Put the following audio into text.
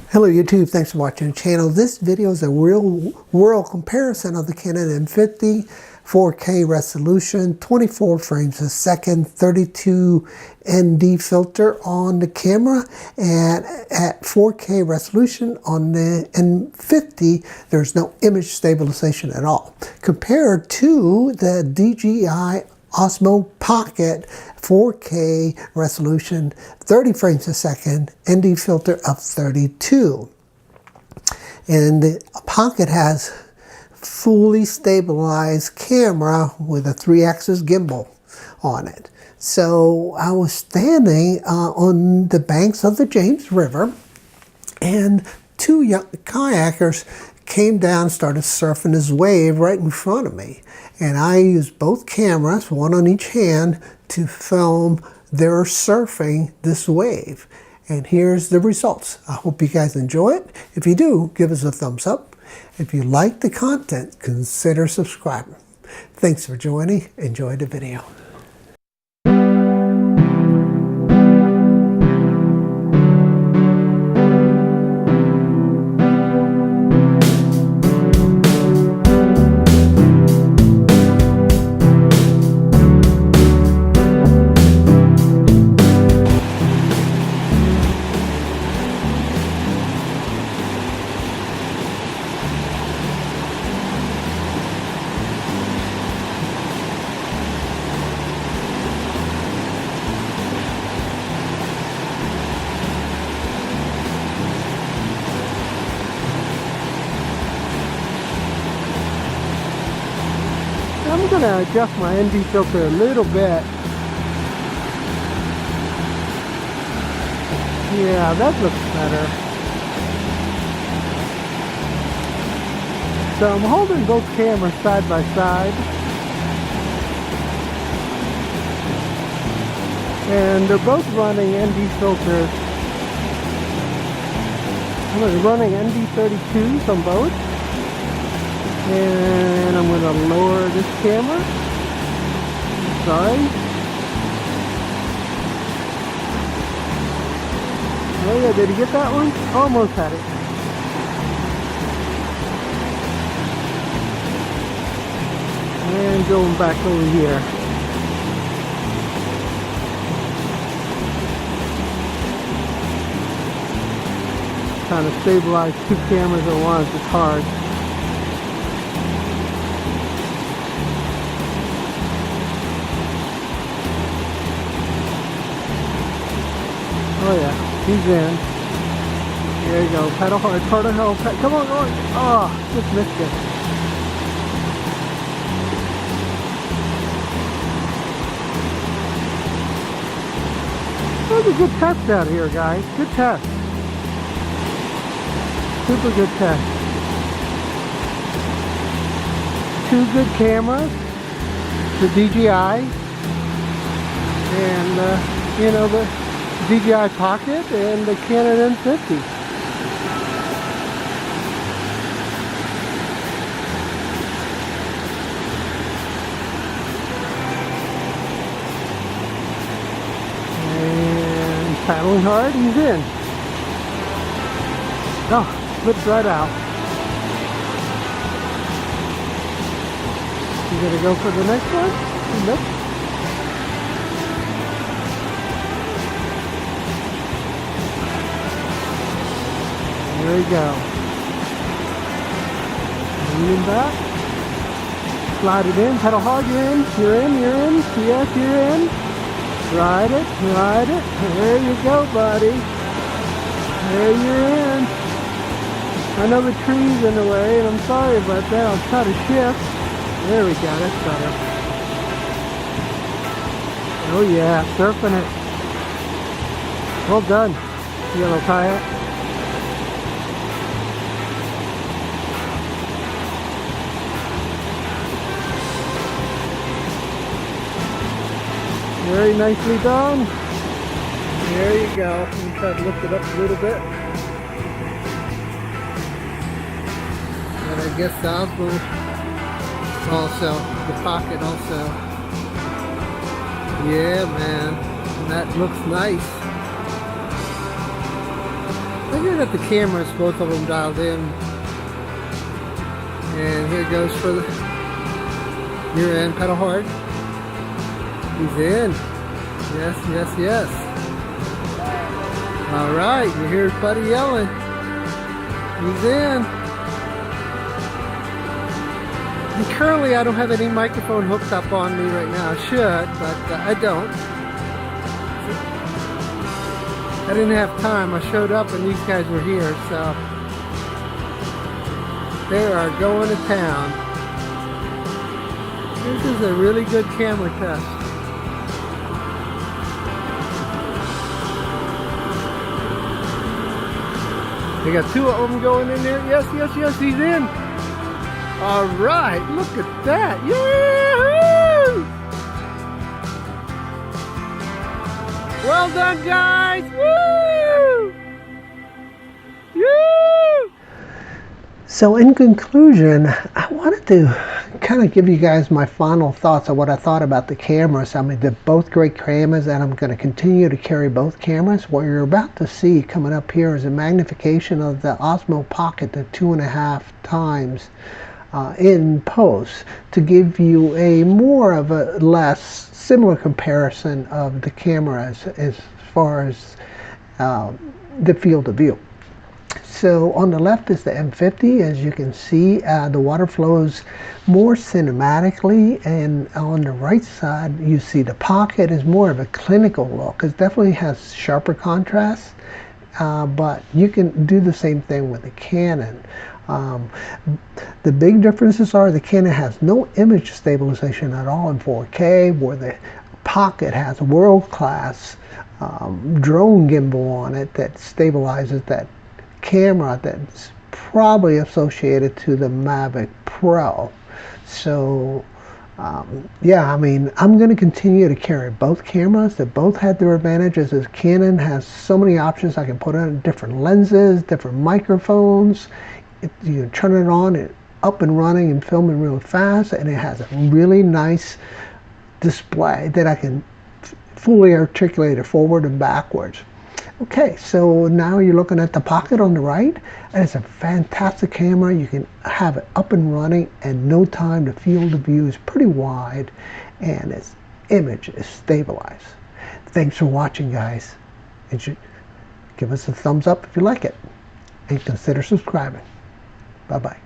Hello YouTube, thanks for watching the channel. This video is a real world comparison of the Canon M50, 4K resolution, 24 frames a second, 32 ND filter on the camera, and at 4K resolution on the M50, there's no image stabilization at all. Compared to the DJI Osmo Pocket 4K resolution, 30 frames a second, ND filter of 32. And the Pocket has fully stabilized camera with a 3-axis gimbal on it. So I was standing on the banks of the James River, and two young kayakers came down, started surfing this wave right in front of me. And I used both cameras, one on each hand, to film their surfing this wave. And here's the results. I hope you guys enjoy it. If you do, give us a thumbs up. If you like the content, consider subscribing. Thanks for joining. Enjoy the video. I'm going to adjust my ND filter a little bit. Yeah, that looks better. So I'm holding both cameras side by side. And they're both running ND filters. I'm running ND32s on both. And I'm going to lower this camera. Sorry. Oh yeah, did you get that one? Almost had it. And going back over here. Trying to stabilize two cameras at once, it's hard. Oh yeah, he's in. There you go. Pedal hard, pedal hard. Come on, come on. Oh, just missed it. That was a good test out here, guys. Good test. Super good test. Two good cameras. The DJI. And, you know, the DJI Pocket and the Canon M50. And paddling hard, he's in. Oh, slips right out. You gonna go for the next one? Nope. There you go. Lean back. Slide it in. Pedal hard. You're in. You're in. You're in. Yes, you're in. Ride it. Ride it. There you go, buddy. There you're in. I know the tree's in the way, and I'm sorry about that. I'll try to shift. There we go. That's better. Oh yeah, surfing it. Well done, yellow kayak. Very nicely done. There you go. Let me try to lift it up a little bit. And I guess the Osmo also, the Pocket also. Yeah, man. That looks nice. Look at the cameras, both of them dialed in. And here goes for the rear end, pedal hard. He's in. Yes, yes, yes. All right, you hear Buddy yelling. He's in. And currently I don't have any microphone hooked up on me right now. I should, but I don't. I didn't have time. I showed up and these guys were here, so they are going to town. This is a really good camera test. They got two of them going in there. Yes, yes, yes, he's in. All right, look at that. Yahoo! Well done, guys. Woo! Woo! So in conclusion, I wanted to kind of give you guys my final thoughts of what I thought about the cameras. I mean, they're both great cameras, and I'm going to continue to carry both cameras. What you're about to see coming up here is a magnification of the Osmo Pocket to 2.5 times in post to give you a more of a less similar comparison of the cameras as far as the field of view. So on the left is the M50. As you can see, the water flows more cinematically, and on the right side you see the Pocket is more of a clinical look. It definitely has sharper contrast, but you can do the same thing with the Canon. The big differences are the Canon has no image stabilization at all in 4K, where the Pocket has a world-class drone gimbal on it that stabilizes that camera that's probably associated to the Mavic Pro. So yeah, I mean, I'm going to continue to carry both cameras. They both have their advantages. As Canon has so many options. I can put on different lenses, different microphones. You can turn it on and up and running and filming real fast, and it has a really nice display that I can fully articulate it forward and backwards. Okay, so now you're looking at the Pocket on the right, and it's a fantastic camera. You can have it up and running in no time. The field of view is pretty wide, and its image is stabilized. Thanks for watching, guys. And give us a thumbs up if you like it, and consider subscribing. Bye-bye.